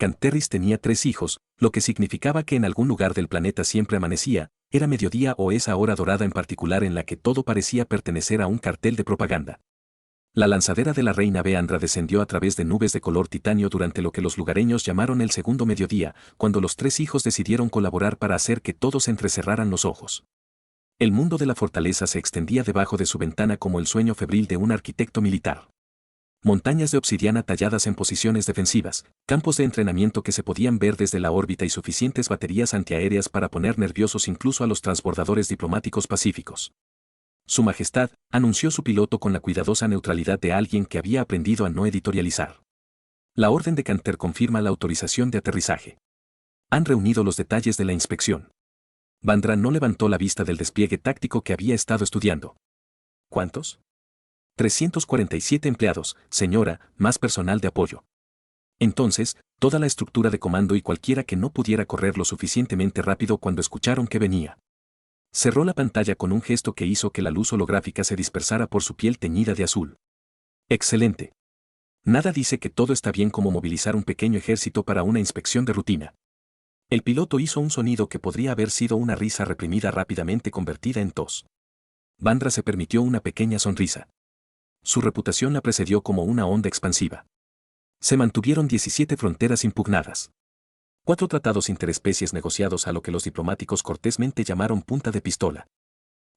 Canterris tenía 3 hijos, lo que significaba que en algún lugar del planeta siempre amanecía, era mediodía o esa hora dorada en particular en la que todo parecía pertenecer a un cartel de propaganda. La lanzadera de la reina Beandra descendió a través de nubes de color titanio durante lo que los lugareños llamaron el segundo mediodía, cuando los 3 hijos decidieron colaborar para hacer que todos entrecerraran los ojos. El mundo de la fortaleza se extendía debajo de su ventana como el sueño febril de un arquitecto militar. Montañas de obsidiana talladas en posiciones defensivas, campos de entrenamiento que se podían ver desde la órbita y suficientes baterías antiaéreas para poner nerviosos incluso a los transbordadores diplomáticos pacíficos. Su Majestad, anunció su piloto con la cuidadosa neutralidad de alguien que había aprendido a no editorializar. La orden de Canter confirma la autorización de aterrizaje. Han reunido los detalles de la inspección. Vandra no levantó la vista del despliegue táctico que había estado estudiando. ¿Cuántos? 347 empleados, señora, más personal de apoyo. Entonces, toda la estructura de comando y cualquiera que no pudiera correr lo suficientemente rápido cuando escucharon que venía. Cerró la pantalla con un gesto que hizo que la luz holográfica se dispersara por su piel teñida de azul. Excelente. Nada dice que todo está bien como movilizar un pequeño ejército para una inspección de rutina. El piloto hizo un sonido que podría haber sido una risa reprimida rápidamente convertida en tos. Vandra se permitió una pequeña sonrisa. Su reputación la precedió como una onda expansiva. Se mantuvieron 17 fronteras impugnadas. 4 tratados interespecies negociados a lo que los diplomáticos cortésmente llamaron punta de pistola.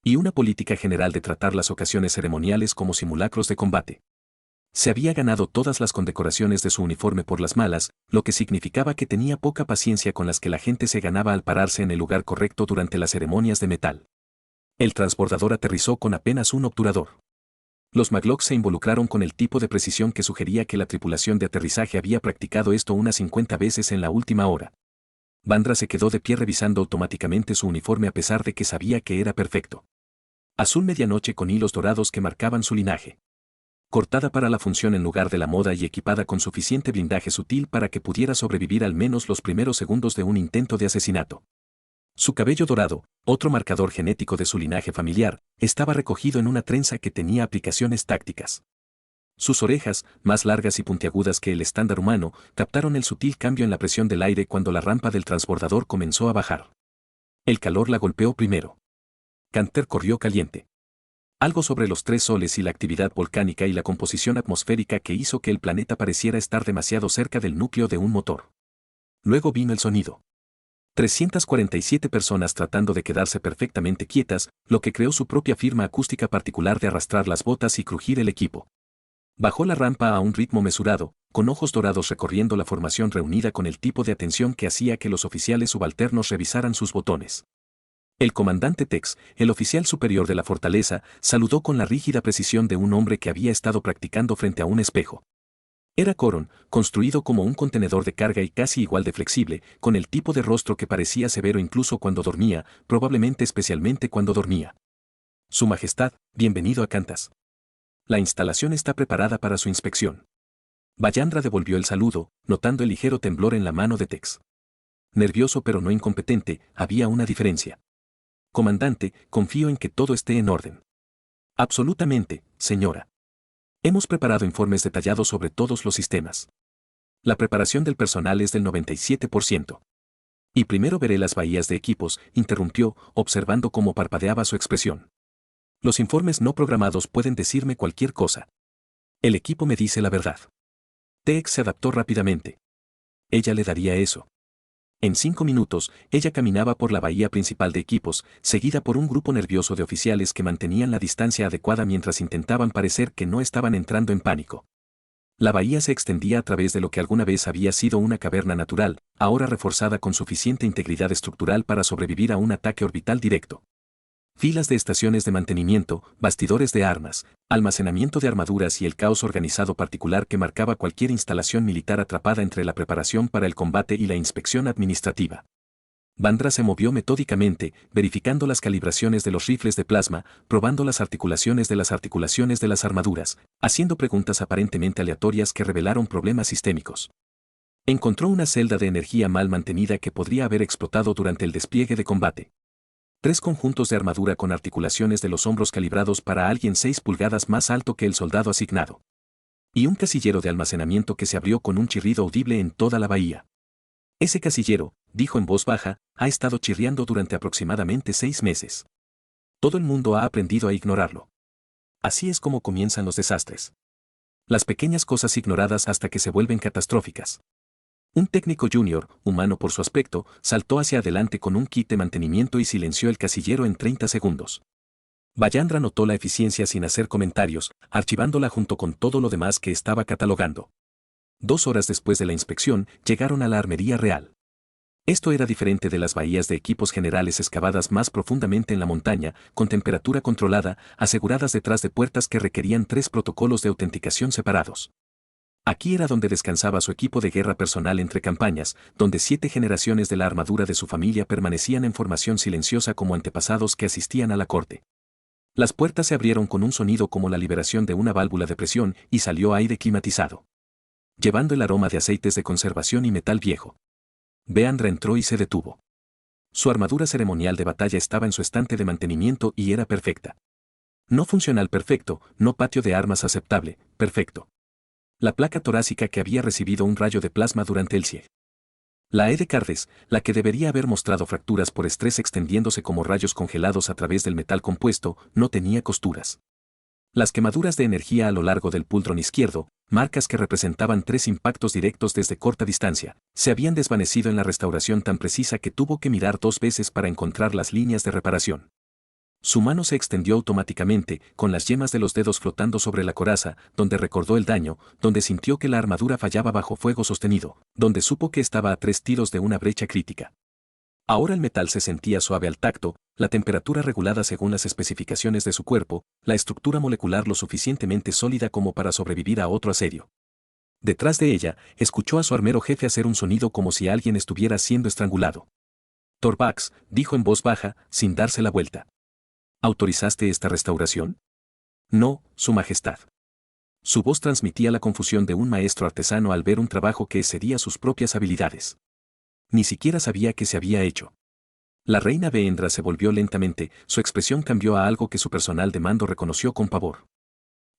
Y una política general de tratar las ocasiones ceremoniales como simulacros de combate. Se había ganado todas las condecoraciones de su uniforme por las malas, lo que significaba que tenía poca paciencia con las que la gente se ganaba al pararse en el lugar correcto durante las ceremonias de metal. El transbordador aterrizó con apenas un obturador. Los Maglocks se involucraron con el tipo de precisión que sugería que la tripulación de aterrizaje había practicado esto unas 50 veces en la última hora. Vandra se quedó de pie revisando automáticamente su uniforme a pesar de que sabía que era perfecto. Azul medianoche con hilos dorados que marcaban su linaje. Cortada para la función en lugar de la moda y equipada con suficiente blindaje sutil para que pudiera sobrevivir al menos los primeros segundos de un intento de asesinato. Su cabello dorado, otro marcador genético de su linaje familiar, estaba recogido en una trenza que tenía aplicaciones tácticas. Sus orejas, más largas y puntiagudas que el estándar humano, captaron el sutil cambio en la presión del aire cuando la rampa del transbordador comenzó a bajar. El calor la golpeó primero. Canter corrió caliente. Algo sobre los 3 soles y la actividad volcánica y la composición atmosférica que hizo que el planeta pareciera estar demasiado cerca del núcleo de un motor. Luego vino el sonido. 347 personas tratando de quedarse perfectamente quietas, lo que creó su propia firma acústica particular de arrastrar las botas y crujir el equipo. Bajó la rampa a un ritmo mesurado, con ojos dorados recorriendo la formación reunida con el tipo de atención que hacía que los oficiales subalternos revisaran sus botones. El comandante Tex, el oficial superior de la fortaleza, saludó con la rígida precisión de un hombre que había estado practicando frente a un espejo. Era Coron, construido como un contenedor de carga y casi igual de flexible, con el tipo de rostro que parecía severo incluso cuando dormía, probablemente especialmente cuando dormía. Su Majestad, bienvenido a Cantas. La instalación está preparada para su inspección. Bayandra devolvió el saludo, notando el ligero temblor en la mano de Tex. Nervioso pero no incompetente, había una diferencia. Comandante, confío en que todo esté en orden. Absolutamente, señora. Hemos preparado informes detallados sobre todos los sistemas. La preparación del personal es del 97%. Y primero veré las bahías de equipos, interrumpió, observando cómo parpadeaba su expresión. Los informes no programados pueden decirme cualquier cosa. El equipo me dice la verdad. Tex se adaptó rápidamente. Ella le daría eso. En 5 minutos, ella caminaba por la bahía principal de equipos, seguida por un grupo nervioso de oficiales que mantenían la distancia adecuada mientras intentaban parecer que no estaban entrando en pánico. La bahía se extendía a través de lo que alguna vez había sido una caverna natural, ahora reforzada con suficiente integridad estructural para sobrevivir a un ataque orbital directo. Filas de estaciones de mantenimiento, bastidores de armas, almacenamiento de armaduras y el caos organizado particular que marcaba cualquier instalación militar atrapada entre la preparación para el combate y la inspección administrativa. Vandra se movió metódicamente, verificando las calibraciones de los rifles de plasma, probando las articulaciones de las armaduras, haciendo preguntas aparentemente aleatorias que revelaron problemas sistémicos. Encontró una celda de energía mal mantenida que podría haber explotado durante el despliegue de combate. 3 conjuntos de armadura con articulaciones de los hombros calibrados para alguien 6 pulgadas más alto que el soldado asignado. Y un casillero de almacenamiento que se abrió con un chirrido audible en toda la bahía. Ese casillero, dijo en voz baja, ha estado chirriando durante aproximadamente 6 meses. Todo el mundo ha aprendido a ignorarlo. Así es como comienzan los desastres. Las pequeñas cosas ignoradas hasta que se vuelven catastróficas. Un técnico junior, humano por su aspecto, saltó hacia adelante con un kit de mantenimiento y silenció el casillero en 30 segundos. Bayandra notó la eficiencia sin hacer comentarios, archivándola junto con todo lo demás que estaba catalogando. 2 horas después de la inspección, llegaron a la armería real. Esto era diferente de las bahías de equipos generales excavadas más profundamente en la montaña, con temperatura controlada, aseguradas detrás de puertas que requerían 3 protocolos de autenticación separados. Aquí era donde descansaba su equipo de guerra personal entre campañas, donde 7 generaciones de la armadura de su familia permanecían en formación silenciosa como antepasados que asistían a la corte. Las puertas se abrieron con un sonido como la liberación de una válvula de presión y salió aire climatizado, llevando el aroma de aceites de conservación y metal viejo. Bayandra entró y se detuvo. Su armadura ceremonial de batalla estaba en su estante de mantenimiento y era perfecta. No funcional perfecto, no patio de armas aceptable, perfecto. La placa torácica que había recibido un rayo de plasma durante el CIE. La E de Cardes, la que debería haber mostrado fracturas por estrés extendiéndose como rayos congelados a través del metal compuesto, no tenía costuras. Las quemaduras de energía a lo largo del pultrón izquierdo, marcas que representaban 3 impactos directos desde corta distancia, se habían desvanecido en la restauración tan precisa que tuvo que mirar 2 veces para encontrar las líneas de reparación. Su mano se extendió automáticamente, con las yemas de los dedos flotando sobre la coraza, donde recordó el daño, donde sintió que la armadura fallaba bajo fuego sostenido, donde supo que estaba a 3 tiros de una brecha crítica. Ahora el metal se sentía suave al tacto, la temperatura regulada según las especificaciones de su cuerpo, la estructura molecular lo suficientemente sólida como para sobrevivir a otro asedio. Detrás de ella, escuchó a su armero jefe hacer un sonido como si alguien estuviera siendo estrangulado. Torbax, dijo en voz baja, sin darse la vuelta. ¿Autorizaste esta restauración? No, Su Majestad. Su voz transmitía la confusión de un maestro artesano al ver un trabajo que excedía sus propias habilidades. Ni siquiera sabía qué se había hecho. La reina Bayandra se volvió lentamente, su expresión cambió a algo que su personal de mando reconoció con pavor.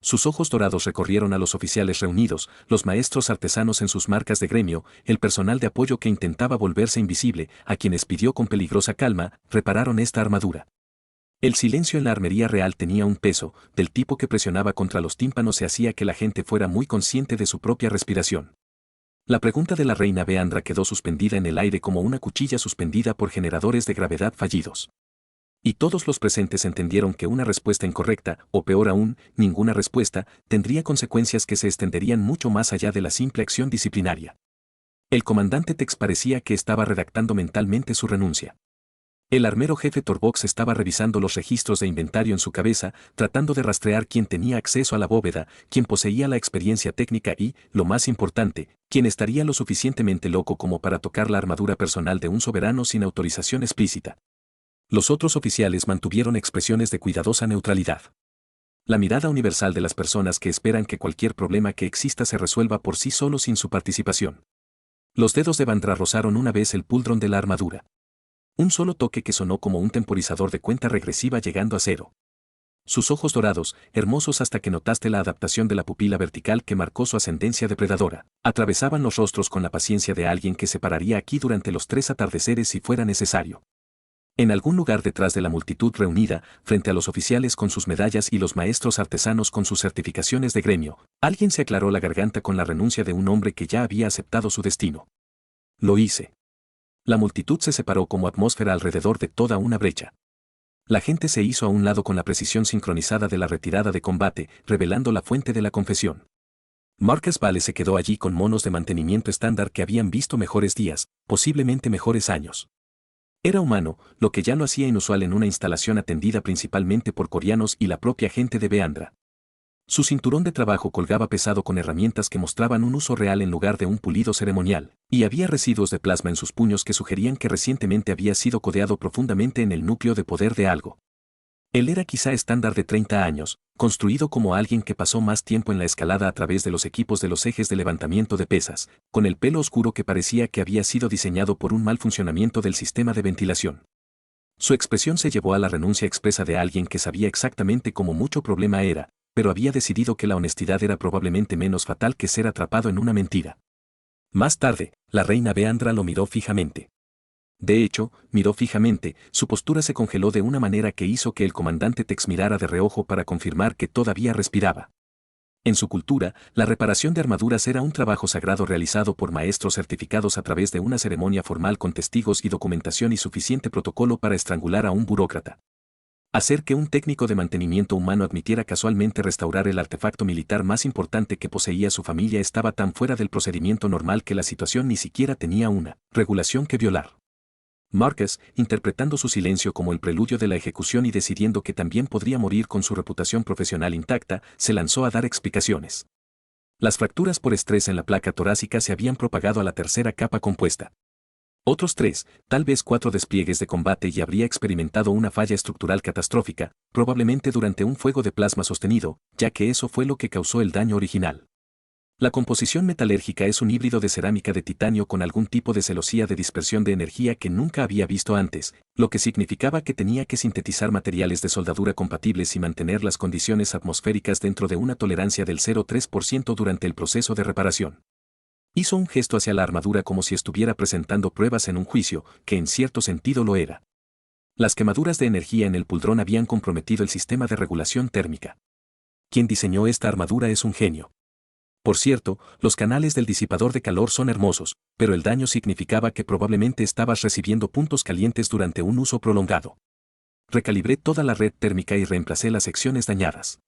Sus ojos dorados recorrieron a los oficiales reunidos, los maestros artesanos en sus marcas de gremio, el personal de apoyo que intentaba volverse invisible, a quienes pidió con peligrosa calma, repararon esta armadura. El silencio en la armería real tenía un peso, del tipo que presionaba contra los tímpanos y hacía que la gente fuera muy consciente de su propia respiración. La pregunta de la reina Bayandra quedó suspendida en el aire como una cuchilla suspendida por generadores de gravedad fallidos. Y todos los presentes entendieron que una respuesta incorrecta, o peor aún, ninguna respuesta, tendría consecuencias que se extenderían mucho más allá de la simple acción disciplinaria. El comandante Tex parecía que estaba redactando mentalmente su renuncia. El armero jefe Torbox estaba revisando los registros de inventario en su cabeza, tratando de rastrear quién tenía acceso a la bóveda, quién poseía la experiencia técnica y, lo más importante, quién estaría lo suficientemente loco como para tocar la armadura personal de un soberano sin autorización explícita. Los otros oficiales mantuvieron expresiones de cuidadosa neutralidad. La mirada universal de las personas que esperan que cualquier problema que exista se resuelva por sí solo sin su participación. Los dedos de Bayandra rozaron una vez el puldrón de la armadura. Un solo toque que sonó como un temporizador de cuenta regresiva llegando a 0. Sus ojos dorados, hermosos hasta que notaste la adaptación de la pupila vertical que marcó su ascendencia depredadora, atravesaban los rostros con la paciencia de alguien que se pararía aquí durante los 3 atardeceres si fuera necesario. En algún lugar detrás de la multitud reunida, frente a los oficiales con sus medallas y los maestros artesanos con sus certificaciones de gremio, alguien se aclaró la garganta con la renuncia de un hombre que ya había aceptado su destino. Lo hice. La multitud se separó como atmósfera alrededor de toda una brecha. La gente se hizo a un lado con la precisión sincronizada de la retirada de combate, revelando la fuente de la confesión. Marcus Vale se quedó allí con monos de mantenimiento estándar que habían visto mejores días, posiblemente mejores años. Era humano, lo que ya lo hacía inusual en una instalación atendida principalmente por coreanos y la propia gente de Bayandra. Su cinturón de trabajo colgaba pesado con herramientas que mostraban un uso real en lugar de un pulido ceremonial, y había residuos de plasma en sus puños que sugerían que recientemente había sido codeado profundamente en el núcleo de poder de algo. Él era quizá estándar de 30 años, construido como alguien que pasó más tiempo en la escalada a través de los equipos de los ejes de levantamiento de pesas, con el pelo oscuro que parecía que había sido diseñado por un mal funcionamiento del sistema de ventilación. Su expresión se llevó a la renuncia expresa de alguien que sabía exactamente cómo mucho problema era, pero había decidido que la honestidad era probablemente menos fatal que ser atrapado en una mentira. Más tarde, la reina Beandra lo miró fijamente. De hecho, miró fijamente, su postura se congeló de una manera que hizo que el comandante Tex mirara de reojo para confirmar que todavía respiraba. En su cultura, la reparación de armaduras era un trabajo sagrado realizado por maestros certificados a través de una ceremonia formal con testigos y documentación y suficiente protocolo para estrangular a un burócrata. Hacer que un técnico de mantenimiento humano admitiera casualmente restaurar el artefacto militar más importante que poseía su familia estaba tan fuera del procedimiento normal que la situación ni siquiera tenía una regulación que violar. Marcus, interpretando su silencio como el preludio de la ejecución y decidiendo que también podría morir con su reputación profesional intacta, se lanzó a dar explicaciones. Las fracturas por estrés en la placa torácica se habían propagado a la tercera capa compuesta. Otros 3, tal vez 4 despliegues de combate y habría experimentado una falla estructural catastrófica, probablemente durante un fuego de plasma sostenido, ya que eso fue lo que causó el daño original. La composición metalérgica es un híbrido de cerámica de titanio con algún tipo de celosía de dispersión de energía que nunca había visto antes, lo que significaba que tenía que sintetizar materiales de soldadura compatibles y mantener las condiciones atmosféricas dentro de una tolerancia del 0,3% durante el proceso de reparación. Hizo un gesto hacia la armadura como si estuviera presentando pruebas en un juicio, que en cierto sentido lo era. Las quemaduras de energía en el puldrón habían comprometido el sistema de regulación térmica. Quien diseñó esta armadura es un genio. Por cierto, los canales del disipador de calor son hermosos, pero el daño significaba que probablemente estabas recibiendo puntos calientes durante un uso prolongado. Recalibré toda la red térmica y reemplacé las secciones dañadas.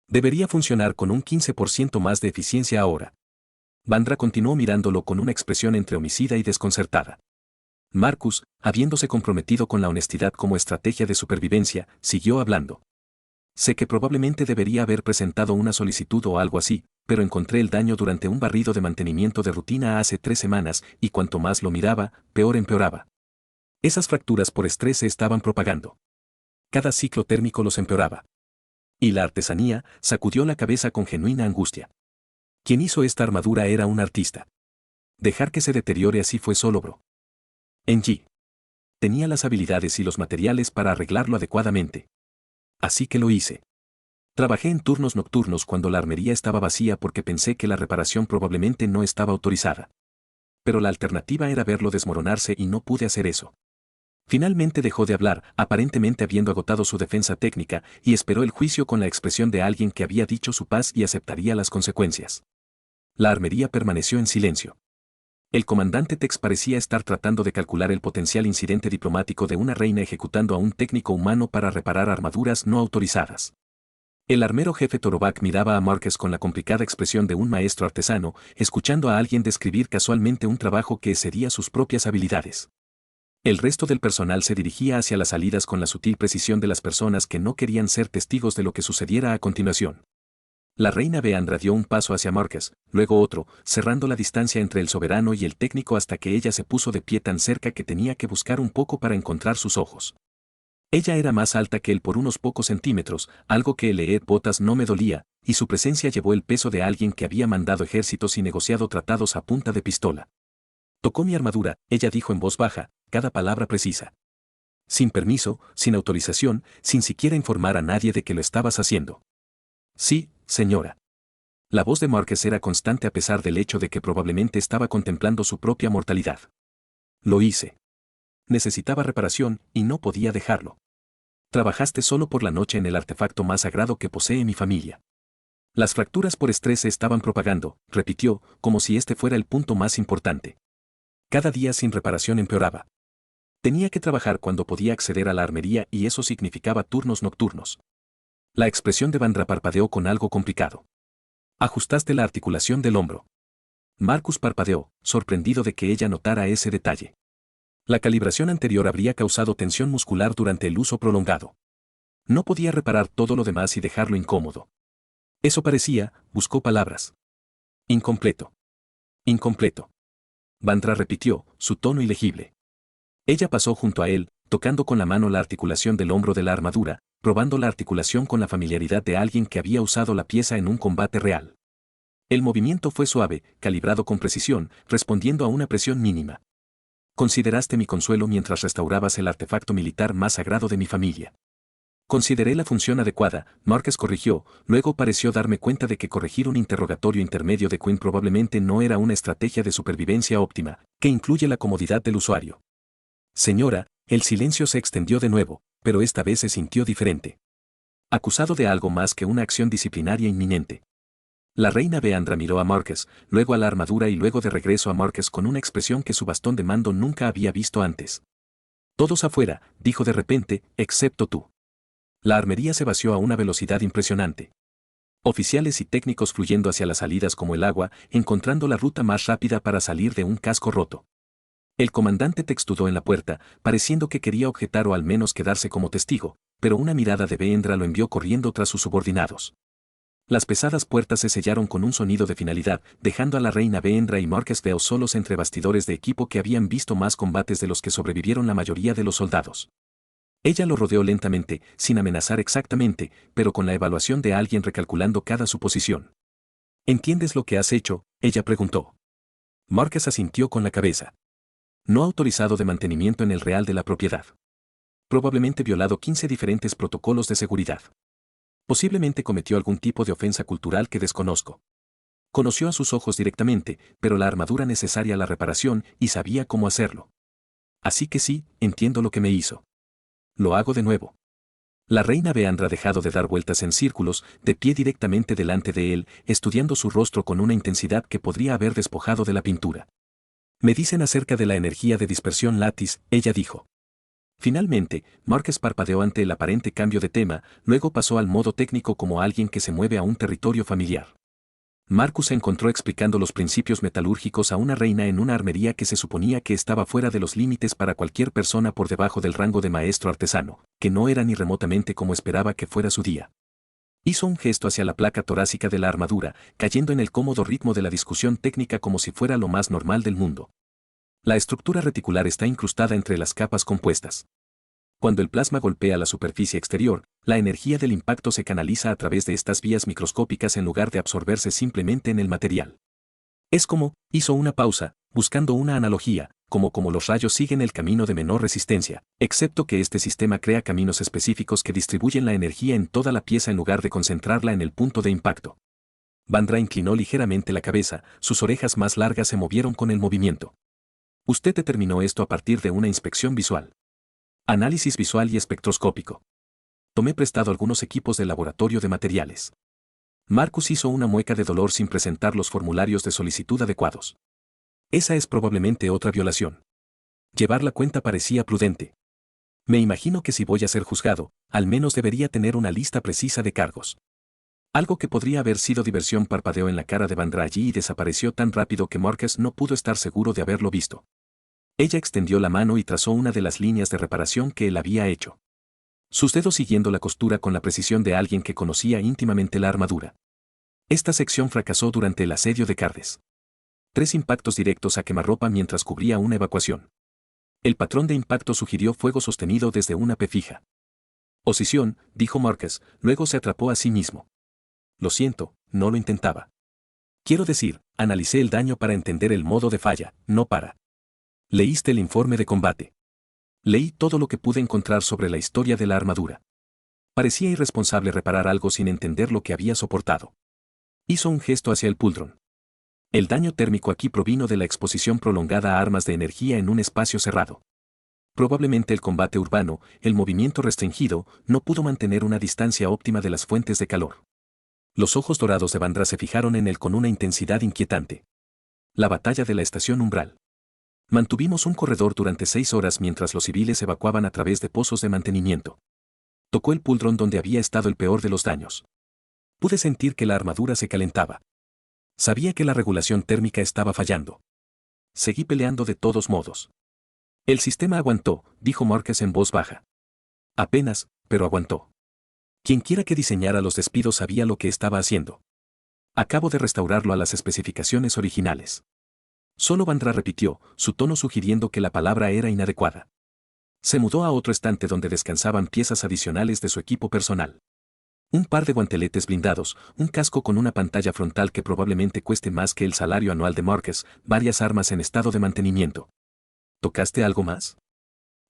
Debería funcionar con un 15% más de eficiencia ahora. Vandra continuó mirándolo con una expresión entre homicida y desconcertada. Marcus, habiéndose comprometido con la honestidad como estrategia de supervivencia, siguió hablando. Sé que probablemente debería haber presentado una solicitud o algo así, pero encontré el daño durante un barrido de mantenimiento de rutina hace 3 semanas y cuanto más lo miraba, peor empeoraba. Esas fracturas por estrés se estaban propagando. Cada ciclo térmico los empeoraba. Y la artesanía sacudió la cabeza con genuina angustia. Quien hizo esta armadura era un artista. Dejar que se deteriore así fue solo bro. Engie. Tenía las habilidades y los materiales para arreglarlo adecuadamente. Así que lo hice. Trabajé en turnos nocturnos cuando la armería estaba vacía porque pensé que la reparación probablemente no estaba autorizada. Pero la alternativa era verlo desmoronarse y no pude hacer eso. Finalmente dejó de hablar, aparentemente habiendo agotado su defensa técnica, y esperó el juicio con la expresión de alguien que había dicho su paz y aceptaría las consecuencias. La armería permaneció en silencio. El comandante Tex parecía estar tratando de calcular el potencial incidente diplomático de una reina ejecutando a un técnico humano para reparar armaduras no autorizadas. El armero jefe Torovac miraba a Marcus con la complicada expresión de un maestro artesano, escuchando a alguien describir casualmente un trabajo que excedía sus propias habilidades. El resto del personal se dirigía hacia las salidas con la sutil precisión de las personas que no querían ser testigos de lo que sucediera a continuación. La reina Beandra dio un paso hacia Marcus, luego otro, cerrando la distancia entre el soberano y el técnico hasta que ella se puso de pie tan cerca que tenía que buscar un poco para encontrar sus ojos. Ella era más alta que él por unos pocos centímetros, algo que leer botas no me dolía, y su presencia llevó el peso de alguien que había mandado ejércitos y negociado tratados a punta de pistola. Tocó mi armadura, ella dijo en voz baja, cada palabra precisa. Sin permiso, sin autorización, sin siquiera informar a nadie de que lo estabas haciendo. Sí, señora. La voz de Marcus era constante a pesar del hecho de que probablemente estaba contemplando su propia mortalidad. Lo hice. Necesitaba reparación, y no podía dejarlo. Trabajaste solo por la noche en el artefacto más sagrado que posee mi familia. Las fracturas por estrés se estaban propagando, repitió, como si este fuera el punto más importante. Cada día sin reparación empeoraba. Tenía que trabajar cuando podía acceder a la armería y eso significaba turnos nocturnos. La expresión de Vandra parpadeó con algo complicado. Ajustaste la articulación del hombro. Marcus parpadeó, sorprendido de que ella notara ese detalle. La calibración anterior habría causado tensión muscular durante el uso prolongado. No podía reparar todo lo demás y dejarlo incómodo. Eso parecía, buscó palabras. Incompleto. Incompleto. Vandra repitió, su tono ilegible. Ella pasó junto a él, tocando con la mano la articulación del hombro de la armadura, probando la articulación con la familiaridad de alguien que había usado la pieza en un combate real. El movimiento fue suave, calibrado con precisión, respondiendo a una presión mínima. Consideraste mi consuelo mientras restaurabas el artefacto militar más sagrado de mi familia. Consideré la función adecuada, Marcus corrigió, luego pareció darme cuenta de que corregir un interrogatorio intermedio de Quinn probablemente no era una estrategia de supervivencia óptima, que incluye la comodidad del usuario. Señora, el silencio se extendió de nuevo, pero esta vez se sintió diferente. Acusado de algo más que una acción disciplinaria inminente. La reina Beandra miró a Marcus, luego a la armadura y luego de regreso a Marcus con una expresión que su bastón de mando nunca había visto antes. Todos afuera, dijo de repente, excepto tú. La armería se vació a una velocidad impresionante. Oficiales y técnicos fluyendo hacia las salidas como el agua, encontrando la ruta más rápida para salir de un casco roto. El comandante textudó en la puerta, pareciendo que quería objetar o al menos quedarse como testigo, pero una mirada de Beendra lo envió corriendo tras sus subordinados. Las pesadas puertas se sellaron con un sonido de finalidad, dejando a la reina Beendra y Marcus Veo solos entre bastidores de equipo que habían visto más combates de los que sobrevivieron la mayoría de los soldados. Ella lo rodeó lentamente, sin amenazar exactamente, pero con la evaluación de alguien recalculando cada suposición. ¿Entiendes lo que has hecho?, ella preguntó. Marcus asintió con la cabeza. No autorizado de mantenimiento en el real de la propiedad. Probablemente violado 15 diferentes protocolos de seguridad. Posiblemente cometió algún tipo de ofensa cultural que desconozco. Conoció a sus ojos directamente, pero la armadura necesaria a la reparación y sabía cómo hacerlo. Así que sí, entiendo lo que me hizo. Lo hago de nuevo. La reina Beandra ha dejado de dar vueltas en círculos, de pie directamente delante de él, estudiando su rostro con una intensidad que podría haber despojado de la pintura. Me dicen acerca de la energía de dispersión Lattice, ella dijo. Finalmente, Marcus parpadeó ante el aparente cambio de tema, luego pasó al modo técnico como alguien que se mueve a un territorio familiar. Marcus se encontró explicando los principios metalúrgicos a una reina en una armería que se suponía que estaba fuera de los límites para cualquier persona por debajo del rango de maestro artesano, que no era ni remotamente como esperaba que fuera su día. Hizo un gesto hacia la placa torácica de la armadura, cayendo en el cómodo ritmo de la discusión técnica como si fuera lo más normal del mundo. La estructura reticular está incrustada entre las capas compuestas. Cuando el plasma golpea la superficie exterior, la energía del impacto se canaliza a través de estas vías microscópicas en lugar de absorberse simplemente en el material. Es como, hizo una pausa, buscando una analogía, como los rayos siguen el camino de menor resistencia, excepto que este sistema crea caminos específicos que distribuyen la energía en toda la pieza en lugar de concentrarla en el punto de impacto. Vandra inclinó ligeramente la cabeza, sus orejas más largas se movieron con el movimiento. Usted determinó esto a partir de una inspección visual. Análisis visual y espectroscópico. Tomé prestado algunos equipos del laboratorio de materiales. Marcus hizo una mueca de dolor sin presentar los formularios de solicitud adecuados. Esa es probablemente otra violación. Llevar la cuenta parecía prudente. Me imagino que si voy a ser juzgado, al menos debería tener una lista precisa de cargos. Algo que podría haber sido diversión parpadeó en la cara de Vandra allí y desapareció tan rápido que Marcus no pudo estar seguro de haberlo visto. Ella extendió la mano y trazó una de las líneas de reparación que él había hecho. Sus dedos siguiendo la costura con la precisión de alguien que conocía íntimamente la armadura. Esta sección fracasó durante el asedio de Cardes. 3 impactos directos a quemarropa mientras cubría una evacuación. El patrón de impacto sugirió fuego sostenido desde una P fija. Posición, dijo Marcus, luego se atrapó a sí mismo. Lo siento, no lo intentaba. Quiero decir, analicé el daño para entender el modo de falla, no para. Leíste el informe de combate. Leí todo lo que pude encontrar sobre la historia de la armadura. Parecía irresponsable reparar algo sin entender lo que había soportado. Hizo un gesto hacia el Puldron. El daño térmico aquí provino de la exposición prolongada a armas de energía en un espacio cerrado. Probablemente el combate urbano, el movimiento restringido, no pudo mantener una distancia óptima de las fuentes de calor. Los ojos dorados de Vandra se fijaron en él con una intensidad inquietante. La batalla de la estación umbral. Mantuvimos un corredor durante 6 horas mientras los civiles evacuaban a través de pozos de mantenimiento. Tocó el Puldron donde había estado el peor de los daños. Pude sentir que la armadura se calentaba. Sabía que la regulación térmica estaba fallando. Seguí peleando de todos modos. El sistema aguantó, dijo Marcus en voz baja. Apenas, pero aguantó. Quienquiera que diseñara los despidos sabía lo que estaba haciendo. Acabo de restaurarlo a las especificaciones originales. Solo Vandra repitió, su tono sugiriendo que la palabra era inadecuada. Se mudó a otro estante donde descansaban piezas adicionales de su equipo personal. Un par de guanteletes blindados, un casco con una pantalla frontal que probablemente cueste más que el salario anual de Marcus, varias armas en estado de mantenimiento. ¿Tocaste algo más?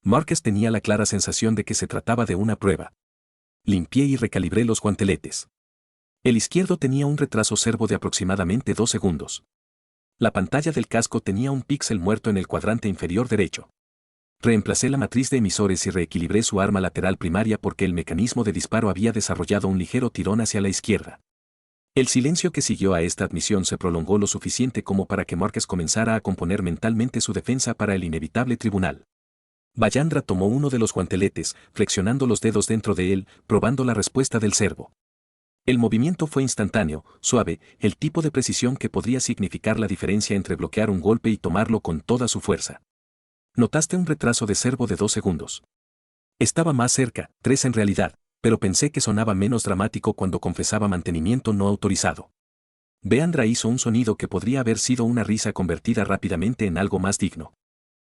Marcus tenía la clara sensación de que se trataba de una prueba. Limpié y recalibré los guanteletes. El izquierdo tenía un retraso servo de aproximadamente 2 segundos. La pantalla del casco tenía un píxel muerto en el cuadrante inferior derecho. Reemplacé la matriz de emisores y reequilibré su arma lateral primaria porque el mecanismo de disparo había desarrollado un ligero tirón hacia la izquierda. El silencio que siguió a esta admisión se prolongó lo suficiente como para que Márquez comenzara a componer mentalmente su defensa para el inevitable tribunal. Vallandra tomó uno de los guanteletes, flexionando los dedos dentro de él, probando la respuesta del servo. El movimiento fue instantáneo, suave, el tipo de precisión que podría significar la diferencia entre bloquear un golpe y tomarlo con toda su fuerza. Notaste un retraso de servo de 2 segundos. Estaba más cerca, 3 en realidad, pero pensé que sonaba menos dramático cuando confesaba mantenimiento no autorizado. Vallandra hizo un sonido que podría haber sido una risa convertida rápidamente en algo más digno.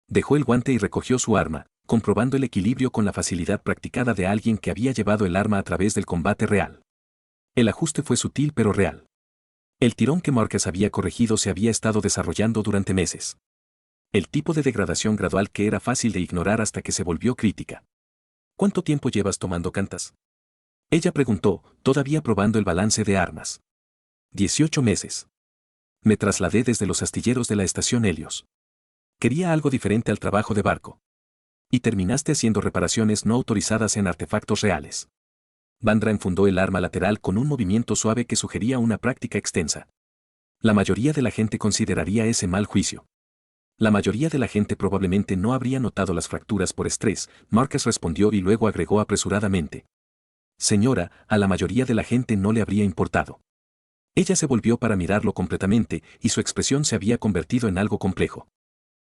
Dejó el guante y recogió su arma, comprobando el equilibrio con la facilidad practicada de alguien que había llevado el arma a través del combate real. El ajuste fue sutil pero real. El tirón que Márquez había corregido se había estado desarrollando durante meses. El tipo de degradación gradual que era fácil de ignorar hasta que se volvió crítica. ¿Cuánto tiempo llevas tomando cantas? Ella preguntó, todavía probando el balance de armas. 18 meses. Me trasladé desde los astilleros de la estación Helios. Quería algo diferente al trabajo de barco. Y terminaste haciendo reparaciones no autorizadas en artefactos reales. Vandra enfundó el arma lateral con un movimiento suave que sugería una práctica extensa. La mayoría de la gente consideraría ese mal juicio. La mayoría de la gente probablemente no habría notado las fracturas por estrés, Márquez respondió y luego agregó apresuradamente. Señora, a la mayoría de la gente no le habría importado. Ella se volvió para mirarlo completamente y su expresión se había convertido en algo complejo.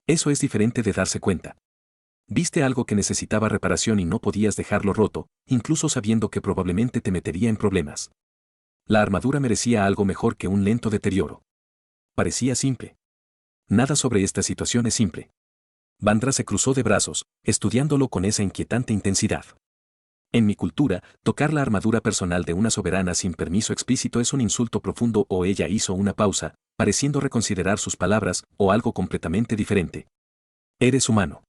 Eso es diferente de darse cuenta. Viste algo que necesitaba reparación y no podías dejarlo roto, incluso sabiendo que probablemente te metería en problemas. La armadura merecía algo mejor que un lento deterioro. Parecía simple. Nada sobre esta situación es simple. Vandra se cruzó de brazos, estudiándolo con esa inquietante intensidad. En mi cultura, tocar la armadura personal de una soberana sin permiso explícito es un insulto profundo. O ella hizo una pausa, pareciendo reconsiderar sus palabras, o algo completamente diferente. Eres humano.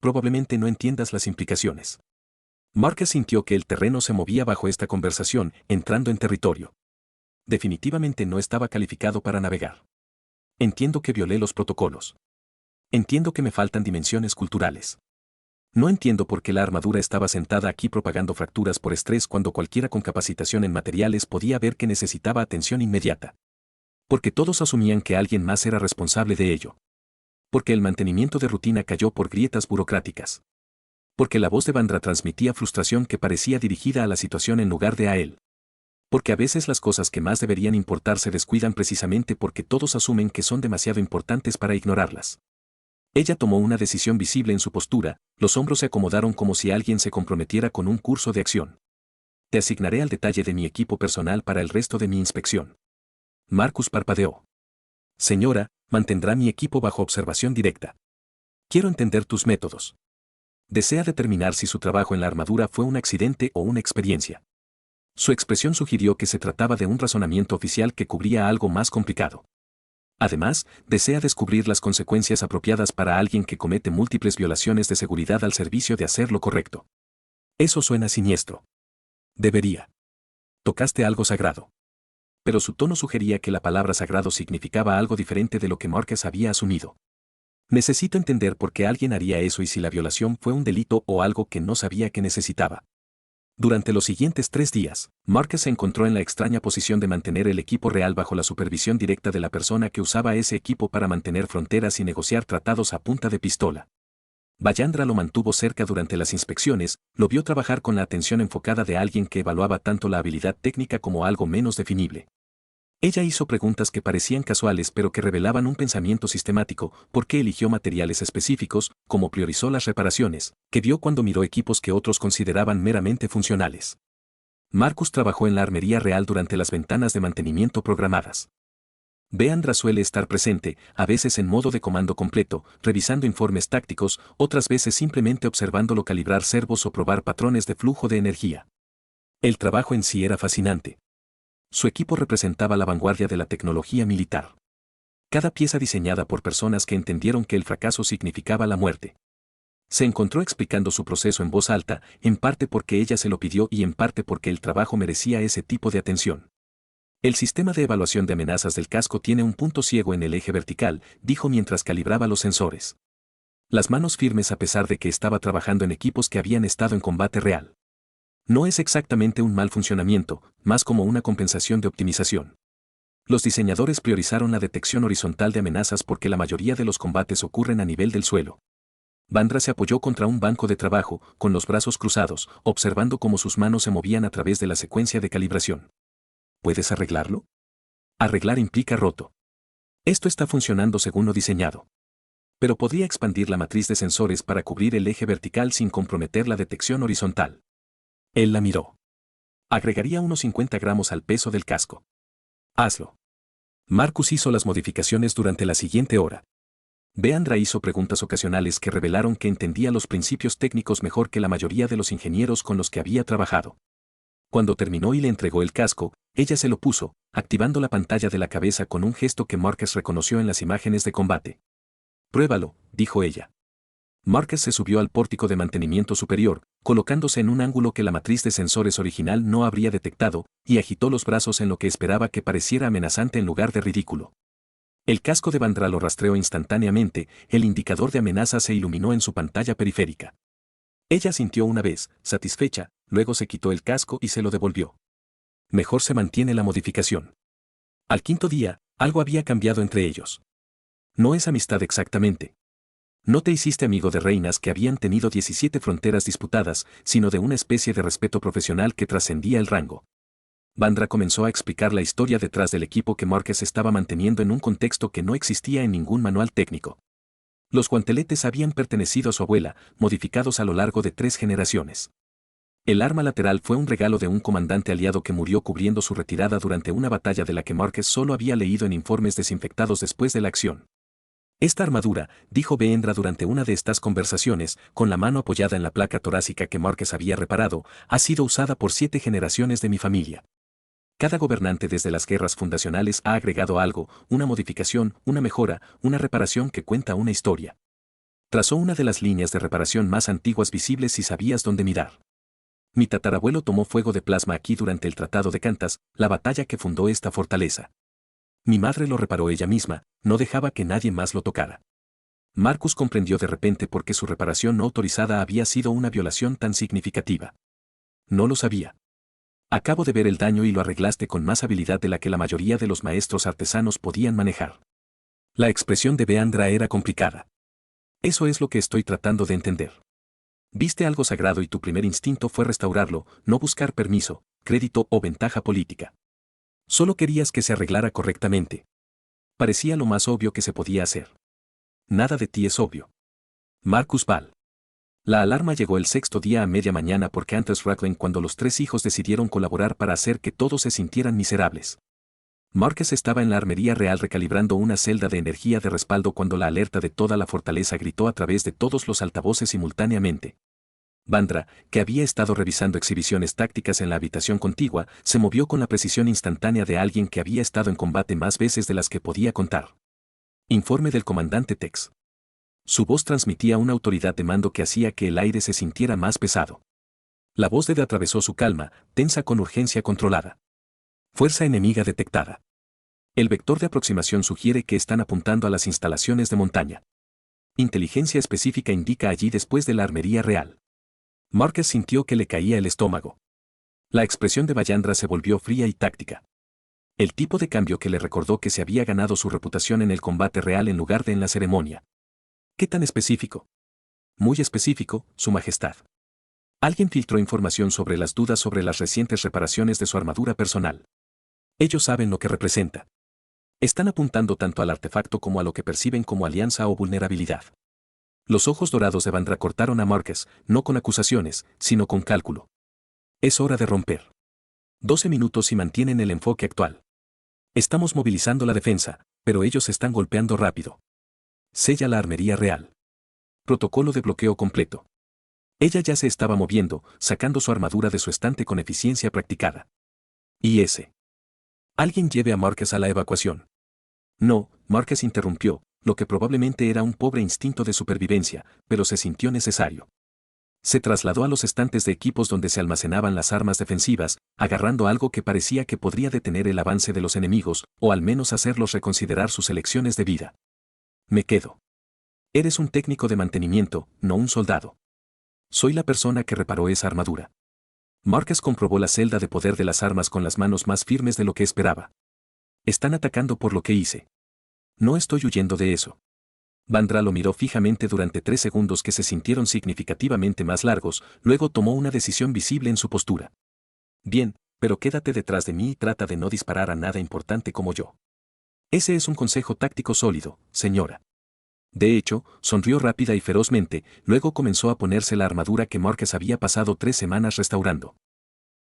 Probablemente no entiendas las implicaciones. Márquez sintió que el terreno se movía bajo esta conversación, entrando en territorio. Definitivamente no estaba calificado para navegar. Entiendo que violé los protocolos. Entiendo que me faltan dimensiones culturales. No entiendo por qué la armadura estaba sentada aquí propagando fracturas por estrés cuando cualquiera con capacitación en materiales podía ver que necesitaba atención inmediata. Porque todos asumían que alguien más era responsable de ello. Porque el mantenimiento de rutina cayó por grietas burocráticas. Porque la voz de Vandra transmitía frustración que parecía dirigida a la situación en lugar de a él. Porque a veces las cosas que más deberían importar se descuidan precisamente porque todos asumen que son demasiado importantes para ignorarlas. Ella tomó una decisión visible en su postura, los hombros se acomodaron como si alguien se comprometiera con un curso de acción. Te asignaré al detalle de mi equipo personal para el resto de mi inspección. Marcus parpadeó. Señora, mantendrá mi equipo bajo observación directa. Quiero entender tus métodos. Desea determinar si su trabajo en la armadura fue un accidente o una experiencia. Su expresión sugirió que se trataba de un razonamiento oficial que cubría algo más complicado. Además, desea descubrir las consecuencias apropiadas para alguien que comete múltiples violaciones de seguridad al servicio de hacer lo correcto. Eso suena siniestro. Debería. Tocaste algo sagrado. Pero su tono sugería que la palabra sagrado significaba algo diferente de lo que Márquez había asumido. Necesito entender por qué alguien haría eso y si la violación fue un delito o algo que no sabía que necesitaba. Durante los siguientes 3 días, Márquez se encontró en la extraña posición de mantener el equipo real bajo la supervisión directa de la persona que usaba ese equipo para mantener fronteras y negociar tratados a punta de pistola. Vallandra lo mantuvo cerca durante las inspecciones, lo vio trabajar con la atención enfocada de alguien que evaluaba tanto la habilidad técnica como algo menos definible. Ella hizo preguntas que parecían casuales pero que revelaban un pensamiento sistemático, por qué eligió materiales específicos, cómo priorizó las reparaciones, que vio cuando miró equipos que otros consideraban meramente funcionales. Marcus trabajó en la armería real durante las ventanas de mantenimiento programadas. Vallandra suele estar presente, a veces en modo de comando completo, revisando informes tácticos, otras veces simplemente observándolo calibrar servos o probar patrones de flujo de energía. El trabajo en sí era fascinante. Su equipo representaba la vanguardia de la tecnología militar. Cada pieza diseñada por personas que entendieron que el fracaso significaba la muerte. Se encontró explicando su proceso en voz alta, en parte porque ella se lo pidió y en parte porque el trabajo merecía ese tipo de atención. El sistema de evaluación de amenazas del casco tiene un punto ciego en el eje vertical, dijo mientras calibraba los sensores. Las manos firmes a pesar de que estaba trabajando en equipos que habían estado en combate real. No es exactamente un mal funcionamiento, más como una compensación de optimización. Los diseñadores priorizaron la detección horizontal de amenazas porque la mayoría de los combates ocurren a nivel del suelo. Vandra se apoyó contra un banco de trabajo, con los brazos cruzados, observando cómo sus manos se movían a través de la secuencia de calibración. ¿Puedes arreglarlo? Arreglar implica roto. Esto está funcionando según lo diseñado. Pero podría expandir la matriz de sensores para cubrir el eje vertical sin comprometer la detección horizontal. Él la miró. Agregaría unos 50 gramos al peso del casco. Hazlo. Marcus hizo las modificaciones durante la siguiente hora. Beandra hizo preguntas ocasionales que revelaron que entendía los principios técnicos mejor que la mayoría de los ingenieros con los que había trabajado. Cuando terminó y le entregó el casco, ella se lo puso, activando la pantalla de la cabeza con un gesto que Marcus reconoció en las imágenes de combate. Pruébalo, dijo ella. Marcus se subió al pórtico de mantenimiento superior, colocándose en un ángulo que la matriz de sensores original no habría detectado, y agitó los brazos en lo que esperaba que pareciera amenazante en lugar de ridículo. El casco de Vandra lo rastreó instantáneamente, el indicador de amenaza se iluminó en su pantalla periférica. Ella sintió una vez, satisfecha, luego se quitó el casco y se lo devolvió. Mejor se mantiene la modificación. Al quinto día, algo había cambiado entre ellos. No es amistad exactamente. No te hiciste amigo de reinas que habían tenido 17 fronteras disputadas, sino de una especie de respeto profesional que trascendía el rango. Vandra comenzó a explicar la historia detrás del equipo que Marcus estaba manteniendo en un contexto que no existía en ningún manual técnico. Los guanteletes habían pertenecido a su abuela, modificados a lo largo de 3 generaciones. El arma lateral fue un regalo de un comandante aliado que murió cubriendo su retirada durante una batalla de la que Marcus solo había leído en informes desinfectados después de la acción. Esta armadura, dijo Beendra durante una de estas conversaciones, con la mano apoyada en la placa torácica que Marcus había reparado, ha sido usada por 7 generaciones de mi familia. Cada gobernante desde las guerras fundacionales ha agregado algo, una modificación, una mejora, una reparación que cuenta una historia. Trazó una de las líneas de reparación más antiguas visibles si sabías dónde mirar. Mi tatarabuelo tomó fuego de plasma aquí durante el Tratado de Cantas, la batalla que fundó esta fortaleza. Mi madre lo reparó ella misma, no dejaba que nadie más lo tocara. Marcus comprendió de repente por qué su reparación no autorizada había sido una violación tan significativa. No lo sabía. Acabo de ver el daño y lo arreglaste con más habilidad de la que la mayoría de los maestros artesanos podían manejar. La expresión de Beandra era complicada. Eso es lo que estoy tratando de entender. Viste algo sagrado y tu primer instinto fue restaurarlo, no buscar permiso, crédito o ventaja política. Solo querías que se arreglara correctamente. Parecía lo más obvio que se podía hacer. Nada de ti es obvio. Marcus Ball. La alarma llegó el 6.º día a media mañana porque antes Raglan cuando los 3 hijos decidieron colaborar para hacer que todos se sintieran miserables. Marcus estaba en la armería real recalibrando una celda de energía de respaldo cuando la alerta de toda la fortaleza gritó a través de todos los altavoces simultáneamente. Vandra, que había estado revisando exhibiciones tácticas en la habitación contigua, se movió con la precisión instantánea de alguien que había estado en combate más veces de las que podía contar. Informe del comandante Tex. Su voz transmitía una autoridad de mando que hacía que el aire se sintiera más pesado. La voz de Ed atravesó su calma, tensa con urgencia controlada. Fuerza enemiga detectada. El vector de aproximación sugiere que están apuntando a las instalaciones de montaña. Inteligencia específica indica allí después de la armería real. Marcus sintió que le caía el estómago. La expresión de Bayandra se volvió fría y táctica. El tipo de cambio que le recordó que se había ganado su reputación en el combate real en lugar de en la ceremonia. ¿Qué tan específico? Muy específico, Su Majestad. Alguien filtró información sobre las dudas sobre las recientes reparaciones de su armadura personal. Ellos saben lo que representa. Están apuntando tanto al artefacto como a lo que perciben como alianza o vulnerabilidad. Los ojos dorados de Vandra cortaron a Marcus, no con acusaciones, sino con cálculo. Es hora de romper. 12 minutos y mantienen el enfoque actual. Estamos movilizando la defensa, pero ellos están golpeando rápido. Sella la armería real. Protocolo de bloqueo completo. Ella ya se estaba moviendo, sacando su armadura de su estante con eficiencia practicada. Alguien lleve a Marcus a la evacuación. No, Marcus interrumpió, lo que probablemente era un pobre instinto de supervivencia, pero se sintió necesario. Se trasladó a los estantes de equipos donde se almacenaban las armas defensivas, agarrando algo que parecía que podría detener el avance de los enemigos, o al menos hacerlos reconsiderar sus elecciones de vida. Me quedo. Eres un técnico de mantenimiento, no un soldado. Soy la persona que reparó esa armadura. Marcus comprobó la celda de poder de las armas con las manos más firmes de lo que esperaba. Están atacando por lo que hice. No estoy huyendo de eso. Vandra lo miró fijamente durante 3 segundos que se sintieron significativamente más largos, luego tomó una decisión visible en su postura. Bien, pero quédate detrás de mí y trata de no disparar a nada importante como yo. Ese es un consejo táctico sólido, señora. De hecho, sonrió rápida y ferozmente, luego comenzó a ponerse la armadura que Marcus había pasado 3 semanas restaurando.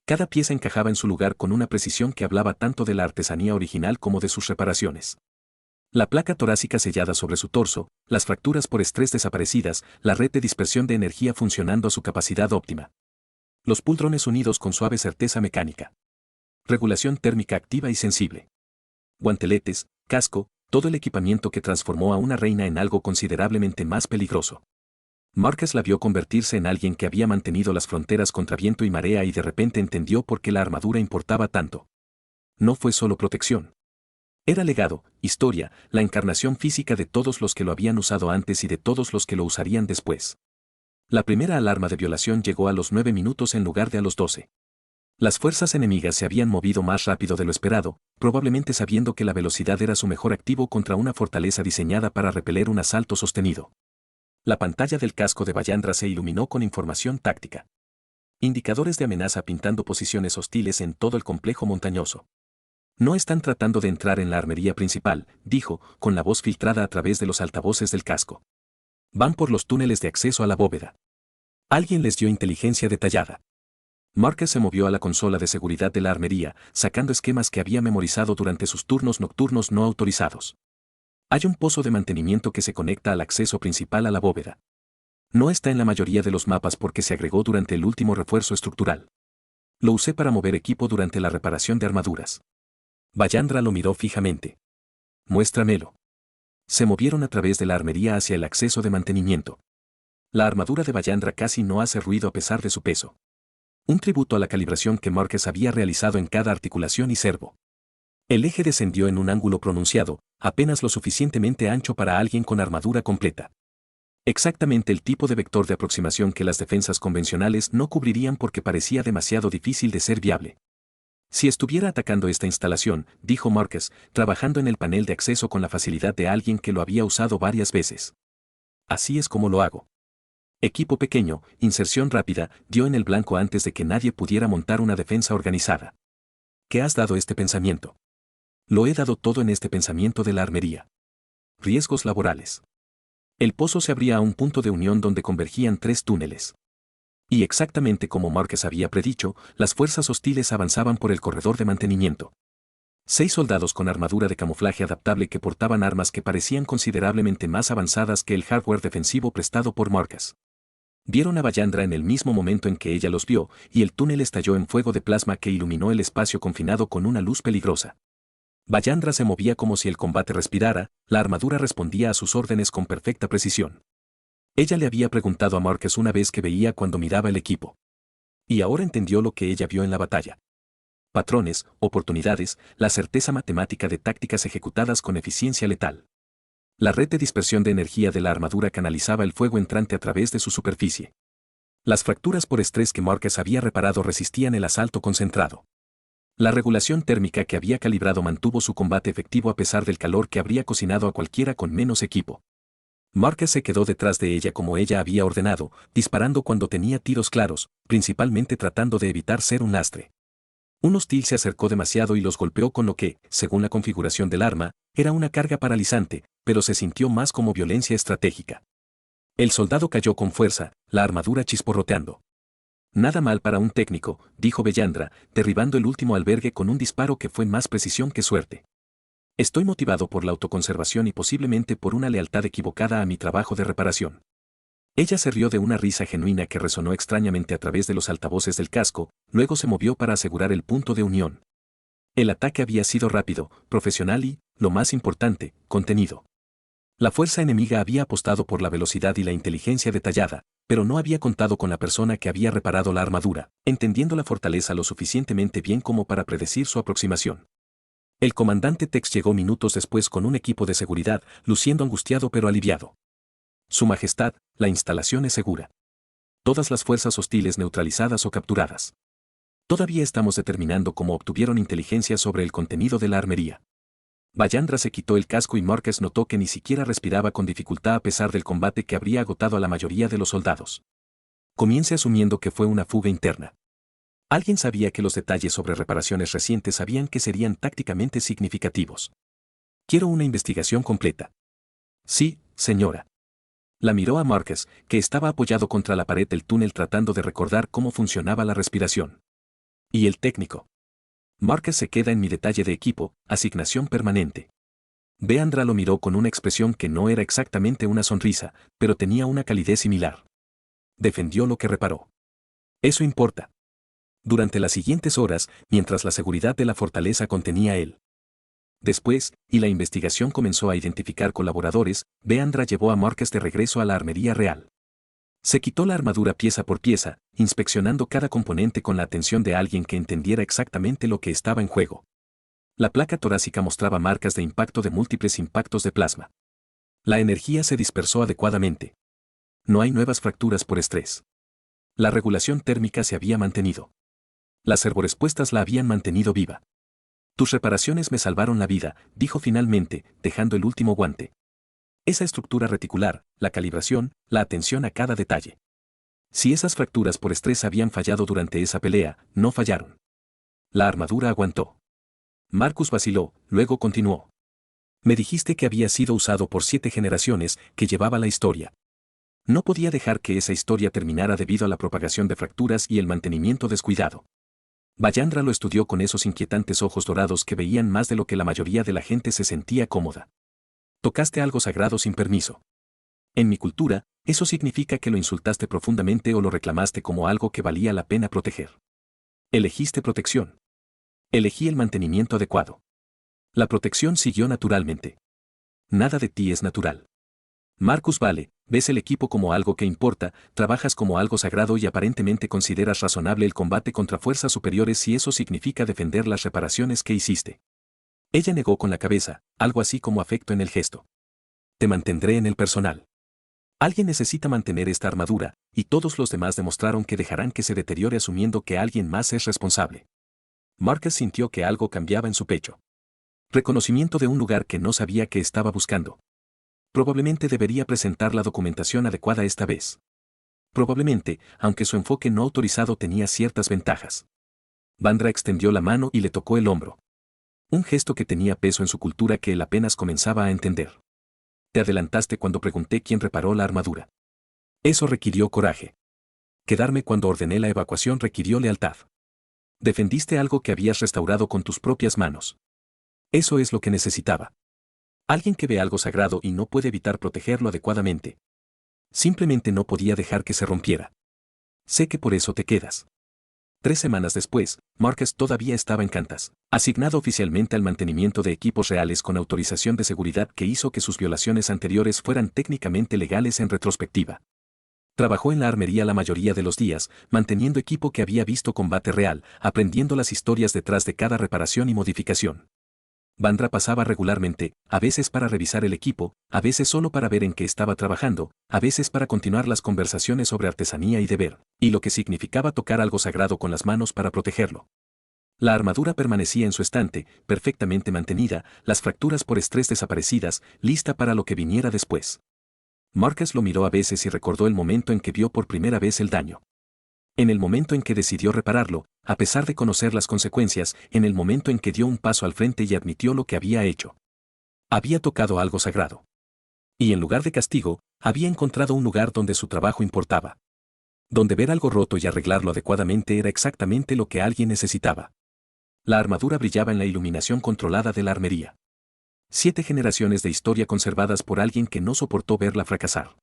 Cada pieza encajaba en su lugar con una precisión que hablaba tanto de la artesanía original como de sus reparaciones. La placa torácica sellada sobre su torso, las fracturas por estrés desaparecidas, la red de dispersión de energía funcionando a su capacidad óptima. Los puldrones unidos con suave certeza mecánica. Regulación térmica activa y sensible. Guanteletes, casco, todo el equipamiento que transformó a una reina en algo considerablemente más peligroso. Marcus la vio convertirse en alguien que había mantenido las fronteras contra viento y marea y de repente entendió por qué la armadura importaba tanto. No fue solo protección. Era legado, historia, la encarnación física de todos los que lo habían usado antes y de todos los que lo usarían después. La primera alarma de violación llegó a los 9 minutos en lugar de a los 12. Las fuerzas enemigas se habían movido más rápido de lo esperado, probablemente sabiendo que la velocidad era su mejor activo contra una fortaleza diseñada para repeler un asalto sostenido. La pantalla del casco de Vallandra se iluminó con información táctica. Indicadores de amenaza pintando posiciones hostiles en todo el complejo montañoso. No están tratando de entrar en la armería principal, dijo, con la voz filtrada a través de los altavoces del casco. Van por los túneles de acceso a la bóveda. Alguien les dio inteligencia detallada. Marcus se movió a la consola de seguridad de la armería, sacando esquemas que había memorizado durante sus turnos nocturnos no autorizados. Hay un pozo de mantenimiento que se conecta al acceso principal a la bóveda. No está en la mayoría de los mapas porque se agregó durante el último refuerzo estructural. Lo usé para mover equipo durante la reparación de armaduras. Vallandra lo miró fijamente. Muéstramelo. Se movieron a través de la armería hacia el acceso de mantenimiento. La armadura de Vallandra casi no hace ruido a pesar de su peso. Un tributo a la calibración que Marcus había realizado en cada articulación y servo. El eje descendió en un ángulo pronunciado, apenas lo suficientemente ancho para alguien con armadura completa. Exactamente el tipo de vector de aproximación que las defensas convencionales no cubrirían porque parecía demasiado difícil de ser viable. Si estuviera atacando esta instalación, dijo Marcus, trabajando en el panel de acceso con la facilidad de alguien que lo había usado varias veces. Así es como lo hago. Equipo pequeño, inserción rápida, dio en el blanco antes de que nadie pudiera montar una defensa organizada. ¿Qué has dado este pensamiento? Lo he dado todo en este pensamiento de la armería. Riesgos laborales. El pozo se abría a un punto de unión donde convergían 3 túneles. Y exactamente como Marcus había predicho, las fuerzas hostiles avanzaban por el corredor de mantenimiento. 6 soldados con armadura de camuflaje adaptable que portaban armas que parecían considerablemente más avanzadas que el hardware defensivo prestado por Marcus. Vieron a Vallandra en el mismo momento en que ella los vio, y el túnel estalló en fuego de plasma que iluminó el espacio confinado con una luz peligrosa. Vallandra se movía como si el combate respirara, la armadura respondía a sus órdenes con perfecta precisión. Ella le había preguntado a Marcus una vez que veía cuando miraba el equipo. Y ahora entendió lo que ella vio en la batalla. Patrones, oportunidades, la certeza matemática de tácticas ejecutadas con eficiencia letal. La red de dispersión de energía de la armadura canalizaba el fuego entrante a través de su superficie. Las fracturas por estrés que Marcus había reparado resistían el asalto concentrado. La regulación térmica que había calibrado mantuvo su combate efectivo a pesar del calor que habría cocinado a cualquiera con menos equipo. Marcus se quedó detrás de ella como ella había ordenado, disparando cuando tenía tiros claros, principalmente tratando de evitar ser un lastre. Un hostil se acercó demasiado y los golpeó con lo que, según la configuración del arma, era una carga paralizante, pero se sintió más como violencia estratégica. El soldado cayó con fuerza, la armadura chisporroteando. Nada mal para un técnico, dijo Vallandra, derribando el último albergue con un disparo que fue más precisión que suerte. Estoy motivado por la autoconservación y posiblemente por una lealtad equivocada a mi trabajo de reparación. Ella se rió de una risa genuina que resonó extrañamente a través de los altavoces del casco, luego se movió para asegurar el punto de unión. El ataque había sido rápido, profesional y, lo más importante, contenido. La fuerza enemiga había apostado por la velocidad y la inteligencia detallada, pero no había contado con la persona que había reparado la armadura, entendiendo la fortaleza lo suficientemente bien como para predecir su aproximación. El comandante Tex llegó minutos después con un equipo de seguridad, luciendo angustiado pero aliviado. Su Majestad, la instalación es segura. Todas las fuerzas hostiles neutralizadas o capturadas. Todavía estamos determinando cómo obtuvieron inteligencia sobre el contenido de la armería. Vallandra se quitó el casco y Marcus notó que ni siquiera respiraba con dificultad a pesar del combate que habría agotado a la mayoría de los soldados. Comience asumiendo que fue una fuga interna. Alguien sabía que los detalles sobre reparaciones recientes sabían que serían tácticamente significativos. Quiero una investigación completa. Sí, señora. La miró a Marcus, que estaba apoyado contra la pared del túnel tratando de recordar cómo funcionaba la respiración. ¿Y el técnico? Marcus se queda en mi detalle de equipo, asignación permanente. Beandra lo miró con una expresión que no era exactamente una sonrisa, pero tenía una calidez similar. Defendió lo que reparó. Eso importa. Durante las siguientes horas, mientras la seguridad de la fortaleza contenía él. Después, y la investigación comenzó a identificar colaboradores, Beandra llevó a Marcus de regreso a la armería real. Se quitó la armadura pieza por pieza, inspeccionando cada componente con la atención de alguien que entendiera exactamente lo que estaba en juego. La placa torácica mostraba marcas de impacto de múltiples impactos de plasma. La energía se dispersó adecuadamente. No hay nuevas fracturas por estrés. La regulación térmica se había mantenido. Las servorespuestas la habían mantenido viva. Tus reparaciones me salvaron la vida, dijo finalmente, dejando el último guante. Esa estructura reticular, la calibración, la atención a cada detalle. Si esas fracturas por estrés habían fallado durante esa pelea, no fallaron. La armadura aguantó. Marcus vaciló, luego continuó. Me dijiste que había sido usado por 7 generaciones, que llevaba la historia. No podía dejar que esa historia terminara debido a la propagación de fracturas y el mantenimiento descuidado. Vallandra lo estudió con esos inquietantes ojos dorados que veían más de lo que la mayoría de la gente se sentía cómoda. Tocaste algo sagrado sin permiso. En mi cultura, eso significa que lo insultaste profundamente o lo reclamaste como algo que valía la pena proteger. Elegiste protección. Elegí el mantenimiento adecuado. La protección siguió naturalmente. Nada de ti es natural. Marcus vale, ves el equipo como algo que importa, trabajas como algo sagrado y aparentemente consideras razonable el combate contra fuerzas superiores si eso significa defender las reparaciones que hiciste. Ella negó con la cabeza, algo así como afecto en el gesto. Te mantendré en el personal. Alguien necesita mantener esta armadura, y todos los demás demostraron que dejarán que se deteriore asumiendo que alguien más es responsable. Marcus sintió que algo cambiaba en su pecho. Reconocimiento de un lugar que no sabía que estaba buscando. Probablemente debería presentar la documentación adecuada esta vez. Probablemente, aunque su enfoque no autorizado tenía ciertas ventajas. Vandra extendió la mano y le tocó el hombro. Un gesto que tenía peso en su cultura que él apenas comenzaba a entender. Te adelantaste cuando pregunté quién reparó la armadura. Eso requirió coraje. Quedarme cuando ordené la evacuación requirió lealtad. Defendiste algo que habías restaurado con tus propias manos. Eso es lo que necesitaba. Alguien que ve algo sagrado y no puede evitar protegerlo adecuadamente. Simplemente no podía dejar que se rompiera. Sé que por eso te quedas. 3 semanas después, Marcus todavía estaba en Cantas, asignado oficialmente al mantenimiento de equipos reales con autorización de seguridad que hizo que sus violaciones anteriores fueran técnicamente legales en retrospectiva. Trabajó en la armería la mayoría de los días, manteniendo equipo que había visto combate real, aprendiendo las historias detrás de cada reparación y modificación. Vandra pasaba regularmente, a veces para revisar el equipo, a veces solo para ver en qué estaba trabajando, a veces para continuar las conversaciones sobre artesanía y deber, y lo que significaba tocar algo sagrado con las manos para protegerlo. La armadura permanecía en su estante, perfectamente mantenida, las fracturas por estrés desaparecidas, lista para lo que viniera después. Marcus lo miró a veces y recordó el momento en que vio por primera vez el daño. En el momento en que decidió repararlo, a pesar de conocer las consecuencias, en el momento en que dio un paso al frente y admitió lo que había hecho. Había tocado algo sagrado. Y en lugar de castigo, había encontrado un lugar donde su trabajo importaba. Donde ver algo roto y arreglarlo adecuadamente era exactamente lo que alguien necesitaba. La armadura brillaba en la iluminación controlada de la armería. 7 generaciones de historia conservadas por alguien que no soportó verla fracasar.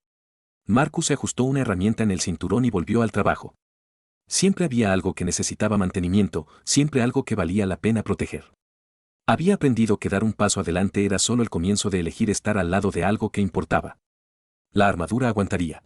Marcus se ajustó una herramienta en el cinturón y volvió al trabajo. Siempre había algo que necesitaba mantenimiento, siempre algo que valía la pena proteger. Había aprendido que dar un paso adelante era solo el comienzo de elegir estar al lado de algo que importaba. La armadura aguantaría.